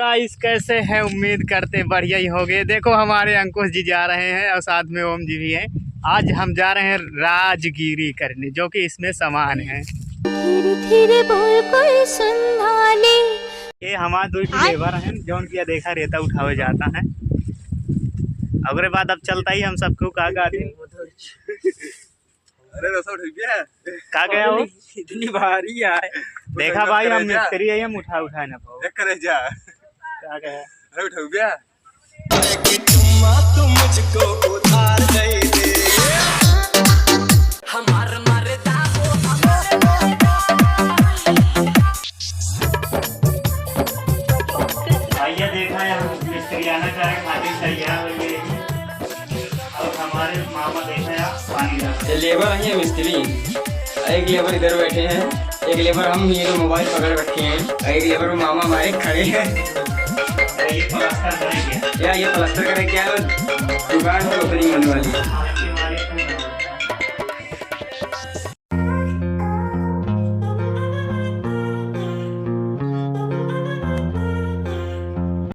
Guys कैसे हैं, उम्मीद करते बढ़िया ही होंगे। देखो हमारे अंकुश जी जा रहे हैं और साथ में ओम जी भी हैं। आज हम जा रहे हैं राजगिरी करने, जो कि इसमें सामान है। धीरे धीरे बोल कोई संभाले। ये हमारे दो लेबर हैं जो किया देखा रहता उठावे जाता है। अगले बाद अब चलता ही हम सबको का दिन। अरे दोस्तों ठीक है, का गया वो इतनी भारी है। देखा भाई, हम मिस्त्री है, हम उठा ना पाओ। एक करे जा क्या गया? अरे उठ गया। तुम मुझको उधार दे दे हमार मरदा भैया देखा है, हम मिस्त्री आना चाहे खाली तैयार हो गए। और हमारे मामा देखा है पानी डाल। लेबर है मिस्त्री, एक लेबर इधर बैठे हैं, एक लेबर हम ये मोबाइल पकड़ रखे हैं, एक लेबर मामा हमारे खड़े हैं। ये प्लास्टर करेंगे या ये प्लास्टर करे क्या दुकान की ओपनिंग होने वाली है।